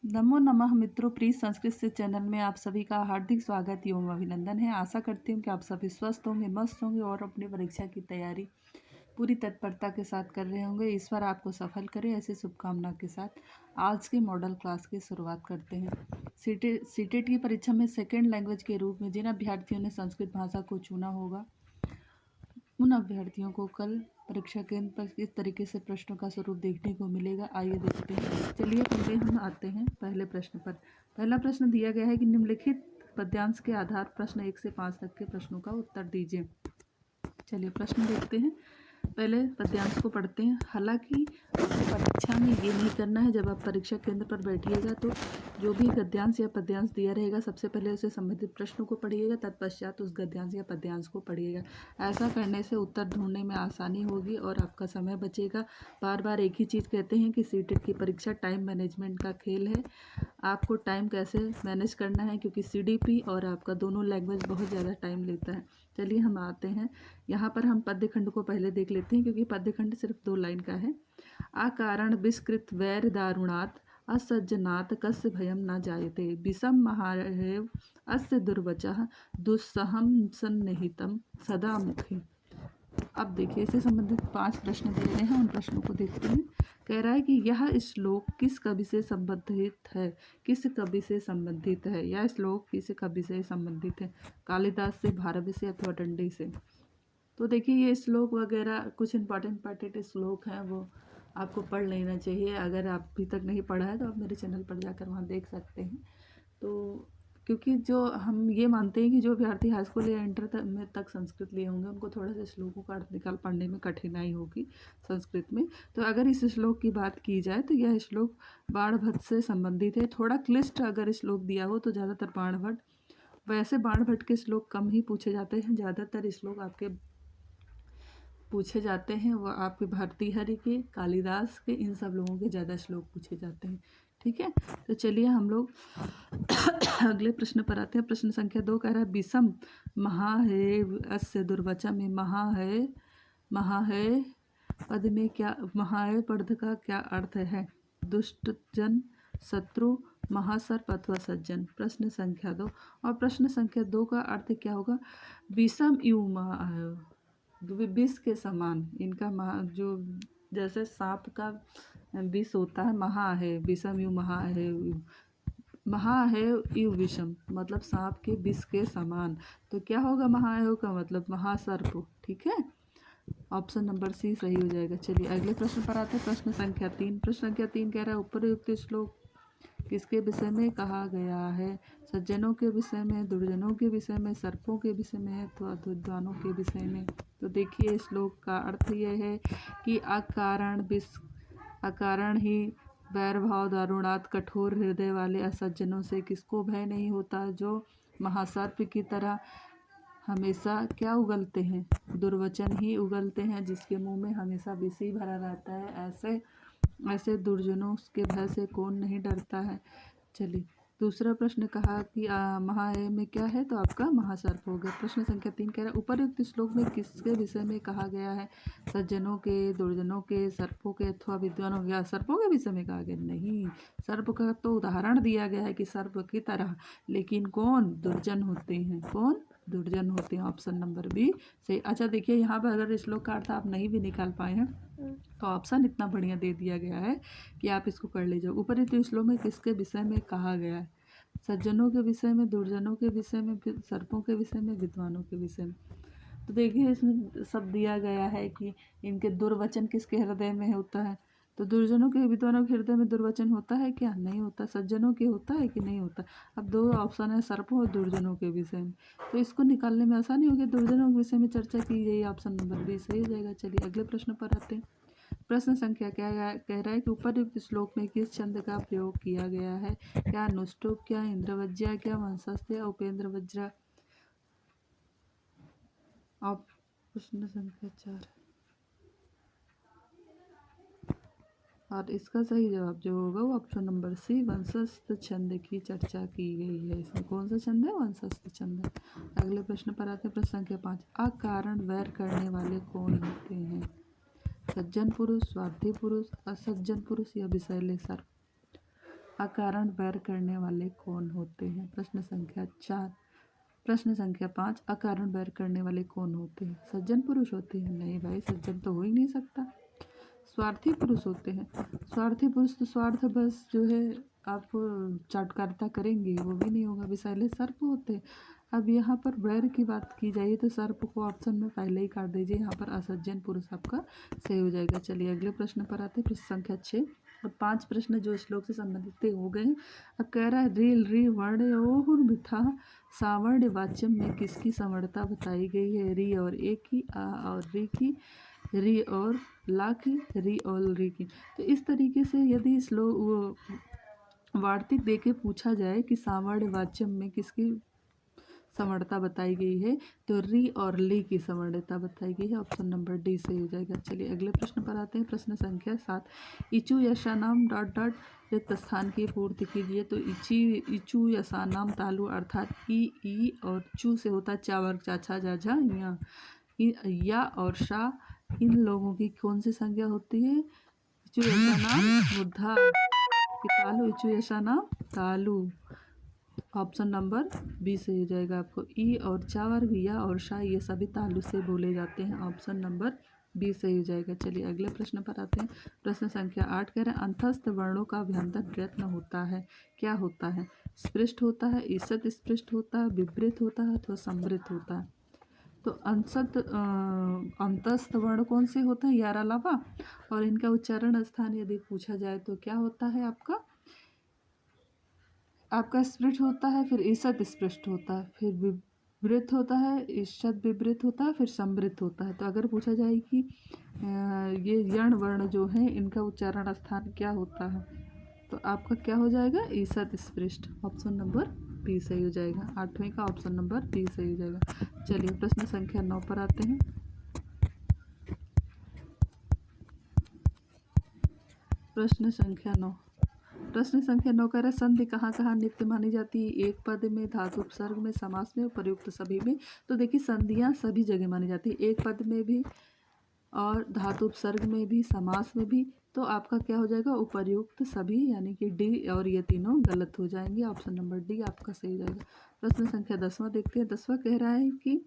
नमो नमः मित्रों, प्लीज संस्कृत से चैनल में आप सभी का हार्दिक स्वागत एवं अभिनंदन है। आशा करती हूँ कि आप सभी स्वस्थ होंगे, मस्त होंगे और अपनी परीक्षा की तैयारी पूरी तत्परता के साथ कर रहे होंगे। ईश्वर आपको सफल करे, ऐसी शुभकामना के साथ आज के मॉडल क्लास की शुरुआत करते हैं। सीटेट की परीक्षा में सेकेंड लैंग्वेज के रूप में जिन अभ्यर्थियों ने संस्कृत भाषा को चुना होगा उन अभ्यर्थियों को कल परीक्षा केंद्र पर किस तरीके से प्रश्नों का स्वरूप देखने को मिलेगा, आइए देखते हैं। चलिए पहले हम आते हैं पहले प्रश्न पर। पहला प्रश्न दिया गया है कि निम्नलिखित पद्यांश के आधार प्रश्न 1 से 5 तक के प्रश्नों का उत्तर दीजिए। चलिए प्रश्न देखते हैं। पहले पद्यांश को पढ़ते हैं। हालांकि आपको परीक्षा में ये नहीं करना है, जब आप परीक्षा केंद्र पर बैठिएगा तो जो भी गद्यांश या पद्यांश दिया रहेगा सबसे पहले उससे संबंधित प्रश्नों को पढ़िएगा, तत्पश्चात उस गद्यांश या पद्यांश को पढ़िएगा। ऐसा करने से उत्तर ढूंढने में आसानी होगी और आपका समय बचेगा। बार बार एक ही चीज़ कहते हैं कि सीटेट की परीक्षा टाइम मैनेजमेंट का खेल है। आपको टाइम कैसे मैनेज करना है, क्योंकि सीडीपी और आपका दोनों लैंग्वेज बहुत ज़्यादा टाइम लेता है। चलिए हम आते हैं यहाँ पर। हम पद्यखंड को पहले देख लेते हैं, क्योंकि पद्यखंड सिर्फ 2 लाइन का है। आकारण विस्कृत वैर दारुणात् असज्जनात् कस्य भयं न जायते विषम महारेव अस्य दुर्वचः दुस्सहं सन्निहितं सदा मुखे। अब देखिए, इससे संबंधित 5 प्रश्न दिए गए हैं, उन प्रश्नों को देखते हैं। कह रहा है कि यह श्लोक किस कवि से संबंधित है। किस कवि से संबंधित है, यह श्लोक किस कवि से संबंधित है। कालिदास से, भारवी से अथवा दंडी से। तो देखिए, ये श्लोक वगैरह कुछ इंपॉर्टेंट श्लोक हैं, वो आपको पढ़ लेना चाहिए। अगर आप अभी तक नहीं पढ़ा है तो आप मेरे चैनल पर जाकर वहाँ देख सकते हैं। तो क्योंकि जो हम ये मानते हैं कि जो अभ्यर्थी हाई स्कूल या इंटर तक संस्कृत लिए होंगे उनको थोड़ा सा श्लोकों का अर्थ निकाल पढ़ने में कठिनाई होगी संस्कृत में। तो अगर इस श्लोक की बात की जाए तो यह श्लोक बाणभट्ट से संबंधित है। थोड़ा क्लिष्ट अगर श्लोक दिया हो तो ज़्यादातर बाणभट्ट, वैसे बाणभट्ट के श्लोक कम ही पूछे जाते हैं, ज़्यादातर श्लोक आपके पूछे जाते हैं वो आपके भर्तृहरि के, कालिदास के, इन सब लोगों के ज़्यादा श्लोक पूछे जाते हैं। ठीक है, तो चलिए हम लोग अगले प्रश्न पर आते हैं। प्रश्न संख्या 2 कह रहा है विषम महा है अस्य दुर्वचा में महा है पद में क्या, महा है पद का क्या अर्थ है। दुष्ट जन, शत्रु, महासर्प अथवा सज्जन। प्रश्न संख्या 2। और प्रश्न संख्या 2 का अर्थ क्या होगा। विषम यू महा, विष के समान इनका जो जैसे सांप का विष होता है, महा है, विषम यू महा है, महा है यू विषम, मतलब सांप के विष के समान। तो क्या होगा, महायो का मतलब महासर्प। ठीक है, ऑप्शन नंबर सी सही हो जाएगा। चलिए अगले प्रश्न पर आते हैं। प्रश्न संख्या 3। प्रश्न संख्या 3 कह रहा है उपरोक्त श्लोक किसके विषय में कहा गया है। सज्जनों के विषय में, दुर्जनों के विषय में, सर्पों के विषय में अथवा विद्वानों के विषय में। तो देखिए, श्लोक का अर्थ यह है कि अकारण ही वैरभाव दारुणात कठोर हृदय वाले असज्जनों से किसको भय नहीं होता, जो महासर्प की तरह हमेशा क्या उगलते हैं, दुर्वचन ही उगलते हैं, जिसके मुंह में हमेशा विष ही भरा रहता है। ऐसे दुर्जनों के भय से कौन नहीं डरता है। चलिए दूसरा प्रश्न कहा कि महाय में क्या है, तो आपका महासर्प हो गया। प्रश्न संख्या 3 कह रहा है उपरयुक्त श्लोक में किसके विषय में कहा गया है। सज्जनों के, दुर्जनों के, सर्पों के अथवा विद्वानों के। सर्पों के विषय में कहा गया नहीं, सर्प का तो उदाहरण दिया गया है कि सर्प की तरह, लेकिन कौन, दुर्जन होते हैं। कौन, दुर्जन होते हैं। ऑप्शन नंबर बी से। अच्छा देखिए, यहाँ पर अगर श्लोक का अर्थ आप नहीं भी निकाल पाए हैं तो ऑप्शन इतना बढ़िया दे दिया गया है कि आप इसको कर ले जाओ। ऊपरी श्लोक में किसके विषय में कहा गया है। सज्जनों के विषय में, दुर्जनों के विषय में, सर्पों के विषय में, विद्वानों के विषय में। तो देखिए, इसमें सब दिया गया है कि इनके दुर्वचन किसके हृदय में होता है। तो दुर्जनों के, विद्वानों के हृदय में दुर्वचन होता है क्या, नहीं होता। सज्जनों के होता है कि नहीं होता। अब 2 ऑप्शन है, सर्पों और दुर्जनों के विषय में, तो इसको निकालने में आसानी होगी। दुर्जनों के विषय में चर्चा की गई, ऑप्शन नंबर बी सही हो जाएगा। चलिए अगले प्रश्न पर आते हैं। प्रश्न संख्या क्या कह रहा है कि उपर्युक्त श्लोक में किस छंद का प्रयोग किया गया है। क्या अनुष्टुप, क्या इंद्रवज्या, क्या वंशस्थ, या उपेंद्र वज्रा। अब प्रश्न संख्या 4 और इसका सही जवाब जो होगा वो ऑप्शन नंबर सी, वंशस्थ छंद की चर्चा की गई है। इसमें कौन सा छंद है, वंशस्थ छंद है। अगले प्रश्न पर आते हैं। प्रश्न संख्या 5। अकारण वैर करने वाले कौन होते हैं। सज्जन पुरुष, स्वार्थी पुरुष, असज्जन पुरुष, या विषैले सर्प। अकारण बैर करने वाले कौन होते हैं? प्रश्न संख्या 4। प्रश्न संख्या 5, अकारण बैर करने वाले कौन होते हैं? सज्जन पुरुष होते हैं? नहीं भाई, सज्जन तो हो ही नहीं सकता। स्वार्थी पुरुष होते हैं। स्वार्थी पुरुष तो स्वार्थ बस जो है आपको चाटकारता करेंगे, वो भी नहीं होगा। विषैले सर्प होते हैं। अब यहाँ पर बैर की बात की जाए तो सर्प को ऑप्शन में पहले ही काट दीजिए। यहाँ पर असज्जन पुरुष आपका सही हो जाएगा। चलिए अगले प्रश्न पर आते हैं। प्रश्न संख्या 6 और 5 प्रश्न जो श्लोक से संबंधित हो गए हैं। अब कह रहा है रील री वर्ण ओहुर मिथा सावर्ण वाच्यम में किसकी समर्थता बताई गई है? री और ए की, आ और री की, री और ला की, री और री की। तो इस तरीके से यदि श्लोक वार्तिक दे के पूछा जाए कि सावर्ण वाच्यम में किसकी समर्थता बताई गई है, तो री और ली की समर्थता बताई गई है। ऑप्शन नंबर डी सही हो जाएगा। चलिए अगले प्रश्न पर आते हैं। प्रश्न संख्या 7, इचु यशानाम डॉट डॉट रिक्त स्थान की पूर्ति कीजिए। तो इचु यशानाम तालु अर्थात ई और चू से होता चा वर्ग चाछा जाझा या और शा, इन लोगों की कौन सी संज्ञा होती है? इचु यशानाम बुद्धा कि तालु, इचु यशानाम तालु। ऑप्शन नंबर बी से हो जाएगा। आपको ई और चा वर्ग या और शा ये सभी तालु से बोले जाते हैं। ऑप्शन नंबर बी सही हो जाएगा। चलिए अगले प्रश्न पर आते हैं। प्रश्न संख्या 8 कह रहे हैं अंतस्थ वर्णों का अभ्यंतर प्रयत्न होता है, क्या होता है? स्पृष्ट होता है, ईषत् स्पृष्ट होता है, विवृत होता है अथवा समृद्ध होता है। तो अंतस्थ वर्ण कौन से होते हैं? यार अलावा, और इनका उच्चारण स्थान यदि पूछा जाए तो क्या होता है? आपका स्पृष्ट होता है, फिर ईषत् स्पृष्ट होता है, फिर विवृत होता है, ईषत् विवृत होता है, फिर समृद्ध होता है। तो अगर पूछा जाए कि ये यण वर्ण जो है इनका उच्चारण स्थान क्या होता है, तो आपका क्या हो जाएगा? ईषत् स्पृष्ट। ऑप्शन नंबर बी सही हो जाएगा। 8वें का ऑप्शन नंबर बी सही हो जाएगा। चलिए प्रश्न संख्या 9 पर आते हैं। प्रश्न संख्या 9 कह रहा है संधि कहाँ कहाँ नित्य मानी जाती है? एक पद में, धातु उपसर्ग में, समास में, प्रयुक्त सभी में। तो देखिए संधियाँ सभी जगह मानी जाती है, एक पद में भी और धातु उपसर्ग में भी, समास में भी। तो आपका क्या हो जाएगा? उपर्युक्त सभी, यानी कि डी और ये तीनों गलत हो जाएंगे। ऑप्शन नंबर डी आपका सही हो जाएगा। प्रश्न संख्या 10वां देखते हैं। 10वां कह रहा है कि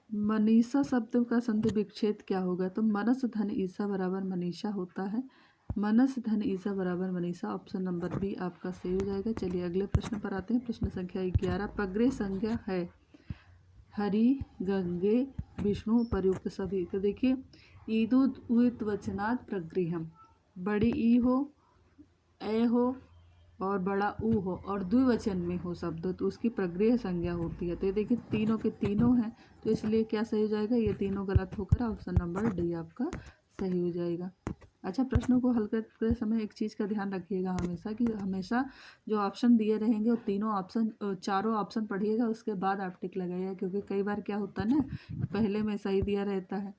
मनीषा शब्द का संधि विच्छेद क्या होगा? तो मनस धन ईसा बराबर मनीषा होता है। मनस धन ईसा बराबर मनीषा। ऑप्शन नंबर बी आपका सही हो जाएगा। चलिए अगले प्रश्न पर आते हैं। प्रश्न संख्या 11 पग्रे संज्ञा है हरि, गंगे, विष्णु, प्रयुक्त सभी। तो देखिए ईदुद उत वचनात् प्रगृहम, बड़ी ई हो, ए हो और बड़ा ऊ हो और द्विवचन में हो शब्द तो उसकी प्रगृह संज्ञा होती है। तो ये देखिए तीनों के तीनों हैं, तो इसलिए क्या सही हो जाएगा? ये तीनों गलत होकर ऑप्शन नंबर डी आपका सही हो जाएगा। अच्छा, प्रश्नों को हल करते समय एक चीज़ का ध्यान रखिएगा हमेशा कि हमेशा जो ऑप्शन दिए रहेंगे वो तीनों ऑप्शन, चारों ऑप्शन पढ़िएगा, उसके बाद आप टिक लगाइएगा। क्योंकि कई बार क्या होता है ना, पहले में सही दिया रहता है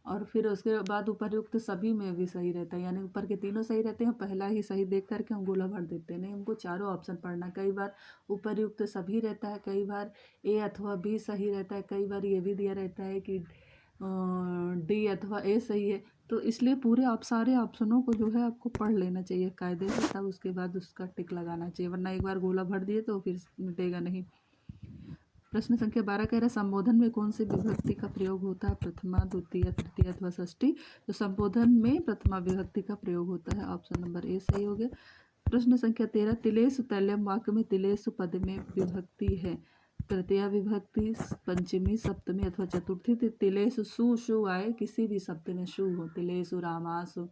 और फिर उसके बाद उपर्युक्त सभी में भी सही रहता है, यानी ऊपर के तीनों सही रहते हैं, पहला ही सही देख करके हम गोला भर देते हैं। नहीं, हमको चारों ऑप्शन पढ़ना। कई बार उपर्युक्त सभी रहता है, कई बार ए अथवा बी सही रहता है, कई बार ये भी दिया रहता है कि डी अथवा ए सही है। तो इसलिए पूरे आप सारे ऑप्शनों को जो है आपको पढ़ लेना चाहिए कायदे से, तब उसके बाद उसका टिक लगाना चाहिए, वरना एक बार गोला भर दिए तो फिर मिटेगा नहीं। प्रश्न संख्या 12 कह रहा है संबोधन में कौन सी विभक्ति का प्रयोग होता है? प्रथमा, द्वितीय, तृतीय अथवा षष्ठी। तो संबोधन में प्रथमा विभक्ति का प्रयोग होता है। ऑप्शन नंबर ए सही हो गया। प्रश्न संख्या 13 तिलेसु तैलम वाक्य में तिलेसु पद में विभक्ति है, तृतीया विभक्ति, पंचमी, सप्तमी अथवा चतुर्थी। तिलेसु सु शु आए, किसी भी शब्द में शु हो, तिलेसु, रामासु,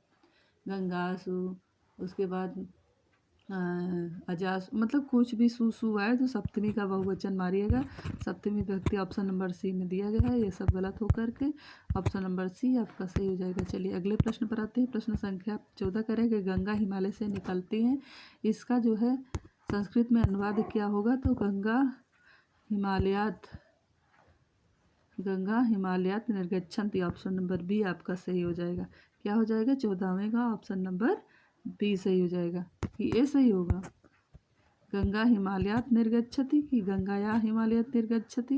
गंगासु, उसके बाद अजास, मतलब कुछ भी सु सु आए तो सप्तमी का बहुवचन मारिएगा। सप्तमी विभक्ति ऑप्शन नंबर सी में दिया गया है, ये सब गलत होकर के ऑप्शन नंबर सी आपका सही हो जाएगा। चलिए अगले प्रश्न पर आते हैं। प्रश्न संख्या 14 करेंगे गंगा हिमालय से निकलती हैं, इसका जो है संस्कृत में अनुवाद क्या होगा? तो गंगा हिमालयात निर्गच्छन्ति। ऑप्शन नंबर बी आपका सही हो जाएगा। क्या हो जाएगा? 14वें का ऑप्शन नंबर बी सही हो जाएगा कि ए सही होगा? गंगा हिमालयात निर्गच्छति कि गंगाया हिमालयात निर्गच्छति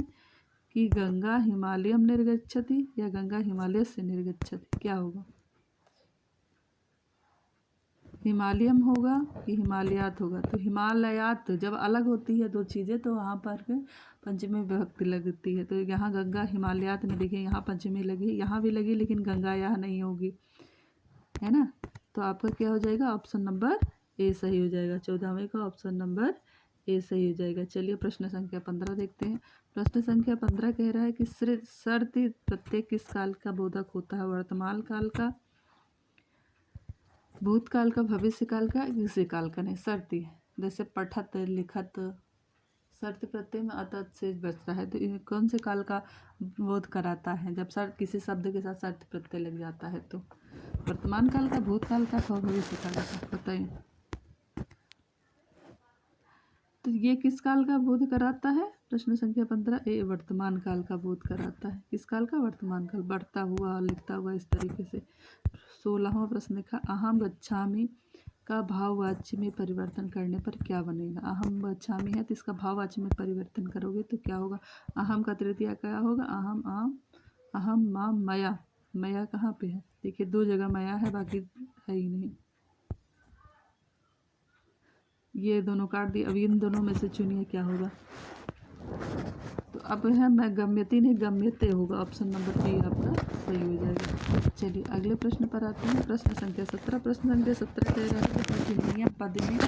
कि गंगा हिमालयम निर्गच्छति या गंगा हिमालय से निर्गच्छति, क्या होगा? हिमालयम होगा कि हिमालयात होगा? तो हिमालयात जब अलग होती है दो चीज़ें तो वहाँ पर पंचमी विभक्ति लगती है। तो यहाँ गंगा हिमालयात में देखिए, यहाँ पंचमी लगी, यहाँ भी लगी, लेकिन गंगा यहाँ नहीं होगी, है ना। तो आपका क्या हो जाएगा? ऑप्शन नंबर ए सही हो जाएगा। 14वें का ऑप्शन नंबर ए सही हो जाएगा। चलिए प्रश्न संख्या 15 देखते हैं। प्रश्न संख्या 15 कह रहा है कि शर्ती प्रत्यय किस काल का बोधक होता है? वर्तमान काल का, भूतकाल का, भविष्य काल का, किसी काल का नहीं। शर्ती जैसे पठत, लिखत, शर्त प्रत्यय में अतः से बचता है, तो ये कौन से काल का बोध कराता है? जब शर्त किसी शब्द के साथ शर्त प्रत्यय लग जाता है तो वर्तमान काल का, भूतकाल का, भविष्य काल का, बताइए। तो ये किस काल का बोध कराता है? प्रश्न संख्या 15 ए वर्तमान काल का बोध कराता है। किस काल का? वर्तमान काल। बढ़ता हुआ, लिखता हुआ, इस तरीके से। 16वां प्रश्न लिखा, अहम गच्छामि का भाववाच्य में परिवर्तन करने पर क्या बनेगा? अहम गच्छामि है तो इसका भाववाच्य में परिवर्तन करोगे तो क्या होगा? अहम का तृतीया क्या होगा? अहम, आम, अहम, माम, मया। मया कहाँ पे है? देखिए 2 जगह मया है, बाकी है ही नहीं। ये दोनों काट दिए। अब इन दोनों में से चुनिए क्या होगा। तो अब है मैं गम्यति नहीं, गम्यते होगा। ऑप्शन नंबर बी आपका सही हो जाएगा। चलिए अगले प्रश्न पर आते हैं। प्रश्न संख्या 17। प्रश्न संख्या 17 कह रहा है पठनीयम पद में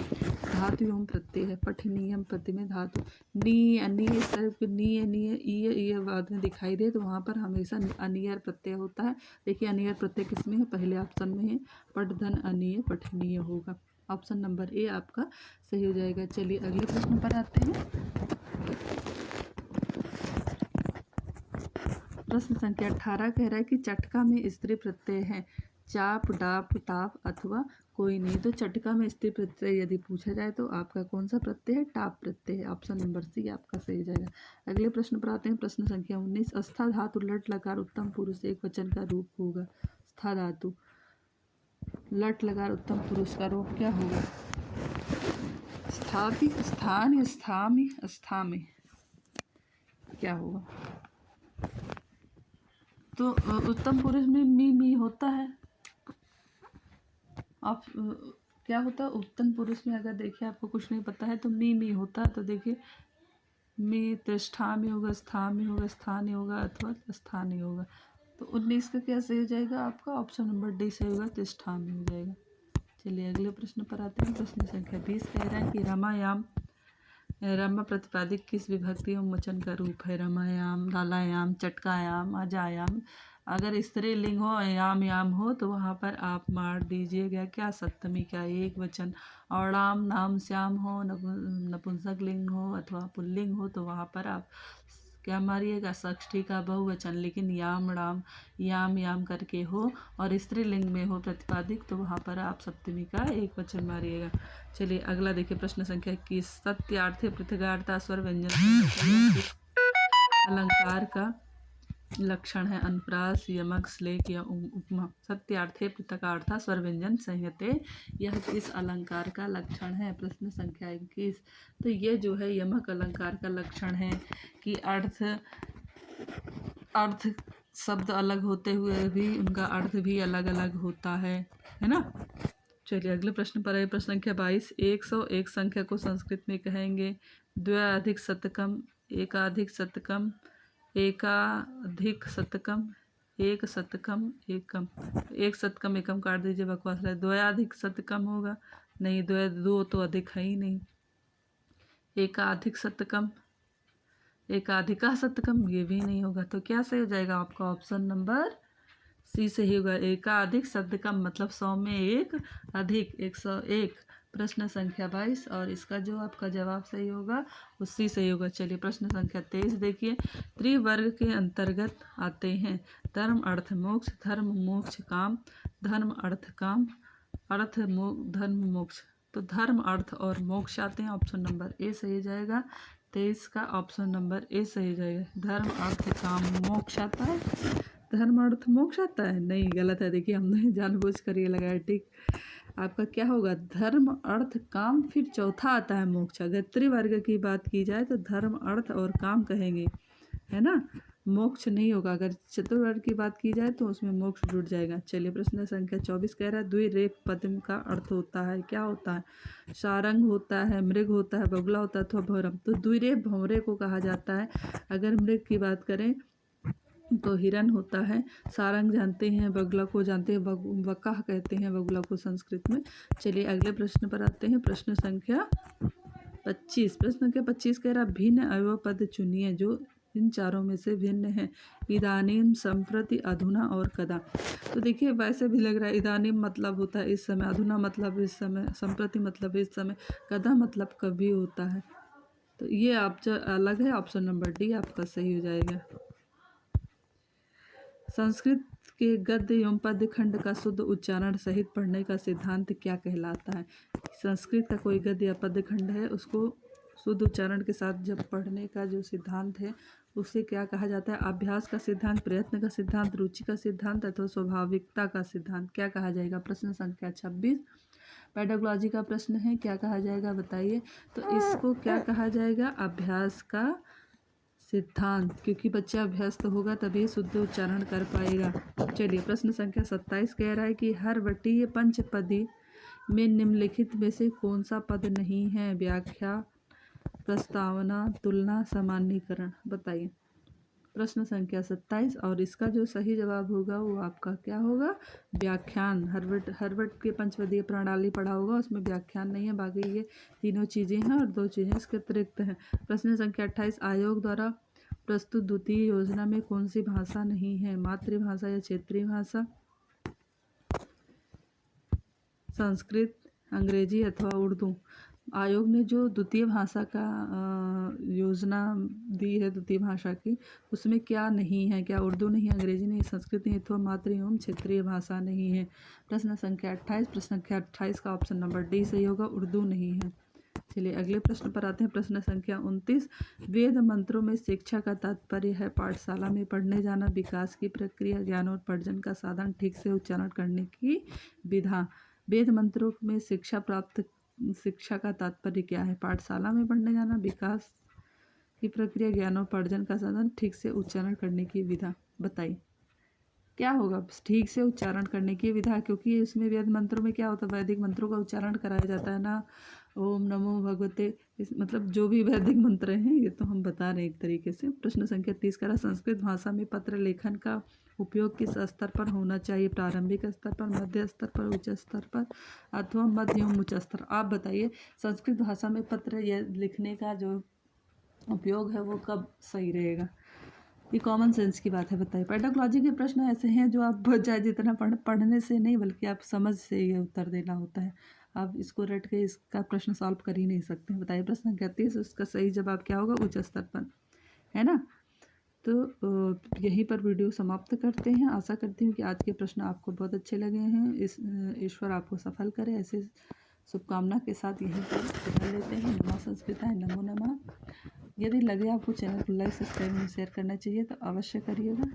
धातु एवं प्रत्यय है। पठनीयम पद में धातु नी, अनीय, सर्प, नी, अनीय, ईय बाद में दिखाई दे तो वहाँ पर हमेशा अनियर प्रत्यय होता है। देखिए अनियर प्रत्यय किस में है? पहले ऑप्शन में है। पठ धन अनीय पठनीय होगा। ऑप्शन नंबर ए आपका सही हो जाएगा। चलिए अगले प्रश्न पर आते हैं। प्रश्न संख्या 18 कह रहा है कि चटका में स्त्री प्रत्यय है। चाप, डाप, टाप अथवा कोई नहीं। तो चटका में स्त्री प्रत्यय यदि पूछा जाए तो आपका कौन सा प्रत्यय है? टाप प्रत्यय है। ऑप्शन नंबर सी आपका सही हो जाएगा। अगले प्रश्न पर आते हैं। प्रश्न संख्या 19। स्था धातु लट लकार उत्तम पुरुष एक वचन का रूप होगा। स्था धातु लट लकार उत्तम पुरुष का रूप क्या होगा? स्थाति, स्थान, स्थामी, स्था में क्या होगा? तो उत्तम पुरुष में मी होता है। आप क्या होता है उत्तम पुरुष में? अगर देखिए आपको कुछ नहीं पता है तो मी होता है। तो देखिए मी तिष्ठा में होगा, स्था में होगा, स्थानीय होगा अथवा स्थानीय होगा। तो 19 का क्या सही हो जाएगा आपका? ऑप्शन नंबर डी सही होगा, तिष्ठा में हो जाएगा। चलिए अगले प्रश्न पर आते हैं। प्रश्न संख्या 20 कह रहा है कि रमायाम, रमा प्रतिपादिक किस विभक्ति एवं वचन का रूप है? रमायाम, लालायाम, चटकायाम, अजायाम। अगर स्त्रीलिंग हो, याम हो तो वहाँ पर आप मार दीजिएगा क्या? सप्तमी का एक वचन। और राम, नाम, श्याम हो, नपुंसक लिंग हो अथवा पुल्लिंग हो तो वहाँ पर आप क्या मारिएगा? षष्ठी का बहुवचन। लेकिन याम, राम, याम करके हो और स्त्रीलिंग में हो प्रतिपादिक तो वहाँ पर आप सप्तमी का एक वचन मारिएगा। चलिए अगला देखिए। प्रश्न संख्या 21। सत्यार्थ, पृथगार्थ, स्वर व्यंजन अलंकार का लक्षण है। अनुप्रास, यमक, श्लेष या उपमा। सत्यार्थे, पृथकार्था, स्वर व्यंजन संयते, यह किस अलंकार का लक्षण है? प्रश्न संख्या 21। तो ये जो है यमक अलंकार का लक्षण है कि अर्थ शब्द अलग होते हुए भी उनका अर्थ भी अलग अलग होता है ना। चलिए अगले प्रश्न पर है। प्रश्न संख्या 22। 101 संख्या को संस्कृत में कहेंगे द्व्याधिक शतकम, एकाधिक शतकम, एकाधिक शतकम, एक शतकम, एकम। एक शतकम एकम काट दीजिए, बकवास है। द्वयाधिक शतकम होगा नहीं, दो तो अधिक है ही नहीं। एकाधिक शतकम, एकाधिका शतकम, ये भी नहीं होगा। तो क्या सही हो जाएगा आपका? ऑप्शन नंबर सी सही होगा। एकाधिक शतकम मतलब 100 में एक अधिक, 101। प्रश्न संख्या 22 और इसका जो आपका जवाब सही होगा उसी सही होगा। चलिए प्रश्न संख्या 23 देखिए। त्रिवर्ग के अंतर्गत आते हैं धर्म, अर्थ, मोक्ष। धर्म, मोक्ष, काम। धर्म, अर्थ, काम, अर्थ, धर्म, मोक्ष। तो धर्म, अर्थ और मोक्ष आते हैं। ऑप्शन नंबर ए सही हो जाएगा। 23 का ऑप्शन नंबर ए सही हो जाएगा। धर्म, अर्थ, काम, मोक्ष आता है। धर्म, अर्थ, मोक्ष आता है? नहीं, गलत है। देखिए हमने जानबूझ कर ये लगाया टिक। आपका क्या होगा? धर्म, अर्थ, काम, फिर चौथा आता है मोक्ष। अगर त्रिवर्ग की बात की जाए तो धर्म, अर्थ और काम कहेंगे, है ना। मोक्ष नहीं होगा। अगर चतुर्वर्ग की बात की जाए तो उसमें मोक्ष जुड़ जाएगा। चलिए प्रश्न संख्या 24 कह रहा है द्विरेफ पद का अर्थ होता है, क्या होता है? सारंग होता है, मृग होता है, बगुला होता है अथवा भौरम। तो द्विरेफ भंवरे को कहा जाता है। अगर मृग की बात करें तो हिरन होता है, सारंग जानते हैं, बगुला को जानते हैं, वकाह कहते हैं बगुला को संस्कृत में। चलिए अगले प्रश्न पर आते हैं। प्रश्न संख्या 25। प्रश्न संख्या 25 कह रहा भिन्न अवयव पद चुनिए जो इन चारों में से भिन्न है। इदानीम, संप्रति, अधुना और कदा। तो देखिए वैसे भी लग रहा है इदानीम मतलब होता है इस समय, अधुना मतलब इस समय, संप्रति मतलब इस समय, कदा मतलब कभी होता है। तो ये आप जो अलग है, ऑप्शन नंबर डी आपका सही हो जाएगा। संस्कृत के गद्य एवं पद्य खंड का शुद्ध उच्चारण सहित पढ़ने का सिद्धांत क्या कहलाता है? संस्कृत का कोई गद्य या पद्य खंड है उसको शुद्ध उच्चारण के साथ जब पढ़ने का जो सिद्धांत है उसे क्या कहा जाता है? अभ्यास का सिद्धांत, प्रयत्न का सिद्धांत, रुचि का सिद्धांत अथवा स्वाभाविकता का सिद्धांत, क्या कहा जाएगा? प्रश्न संख्या 26 पेडागोलॉजी का प्रश्न है, क्या कहा जाएगा बताइए? तो इसको क्या कहा जाएगा? अभ्यास का सिद्धांत, क्योंकि बच्चा अभ्यस्त होगा तभी शुद्ध उच्चारण कर पाएगा। चलिए प्रश्न संख्या 27 कह रहा है कि हर वटीय पंचपदी में निम्नलिखित में से कौन सा पद नहीं है? व्याख्या, प्रस्तावना, तुलना, सामान्यीकरण, बताइए। प्रश्न संख्या 27 और इसका जो सही जवाब होगा वो आपका क्या होगा? व्याख्यान। हर्वर्ड के पंचपदीय प्रणाली पढ़ा होगा, उसमें व्याख्यान नहीं है, बाकी ये तीनों चीज़ें हैं और दो चीज़ें इसके अतिरिक्त हैं। प्रश्न संख्या 28 आयोग द्वारा प्रस्तुत द्वितीय योजना में कौन सी भाषा नहीं है? मातृभाषा या क्षेत्रीय भाषा, संस्कृत, अंग्रेजी अथवा उर्दू। आयोग ने जो द्वितीय भाषा का योजना दी है द्वितीय भाषा की, उसमें क्या नहीं है? क्या उर्दू नहीं, अंग्रेजी नहीं, संस्कृत नहीं अथवा मातृ एवं क्षेत्रीय भाषा नहीं है? प्रश्न संख्या 28। प्रश्न संख्या 28 का ऑप्शन नंबर डी सही होगा, उर्दू नहीं है। चलिए अगले प्रश्न पर आते हैं। प्रश्न संख्या 29 वेद मंत्रों में शिक्षा का तात्पर्य है पाठशाला में पढ़ने जाना, विकास की प्रक्रिया, ज्ञानोपार्जन का साधन, ठीक से उच्चारण करने की विधा। वेद मंत्रों में शिक्षा का तात्पर्य क्या है? पाठशाला में पढ़ने जाना, विकास की प्रक्रिया, ज्ञानोपार्जन का साधन, ठीक से उच्चारण करने की विधा, बताइए क्या होगा? ठीक से उच्चारण करने की विधा, क्योंकि इसमें वेद मंत्रों में क्या होता है? वैदिक मंत्रों का उच्चारण कराया जाता है ना, ओम नमो भगवते, इस मतलब जो भी वैदिक मंत्र हैं ये तो हम बता रहे हैं एक तरीके से। प्रश्न संख्या 30 करा संस्कृत भाषा में पत्र लेखन का उपयोग किस स्तर पर होना चाहिए? प्रारंभिक स्तर पर, मध्य स्तर पर, उच्च स्तर पर अथवा मध्य एवं उच्च स्तर। आप बताइए संस्कृत भाषा में पत्र या लिखने का जो उपयोग है वो कब सही रहेगा? ये कॉमन सेंस की बात है, बताइए। पेडागोलॉजी के प्रश्न ऐसे हैं जो आप चाहे जितना पढ़ने से नहीं बल्कि आप समझ से ये उत्तर देना होता है। आप इसको रट के इसका प्रश्न सॉल्व कर ही नहीं सकते। बताइए प्रश्न 31 उसका सही जवाब क्या होगा? उच्च स्तर पर, है ना। तो यहीं पर वीडियो समाप्त करते हैं। आशा करती हूँ कि आज के प्रश्न आपको बहुत अच्छे लगे हैं। ईश्वर आपको सफल करे, ऐसे शुभकामना के साथ यहीं पर विदा लेते हैं। नमः संस्कृताय, नमो नमः। यदि लगे आपको चैनल को लाइक, सब्सक्राइब और शेयर करना चाहिए तो अवश्य करिएगा।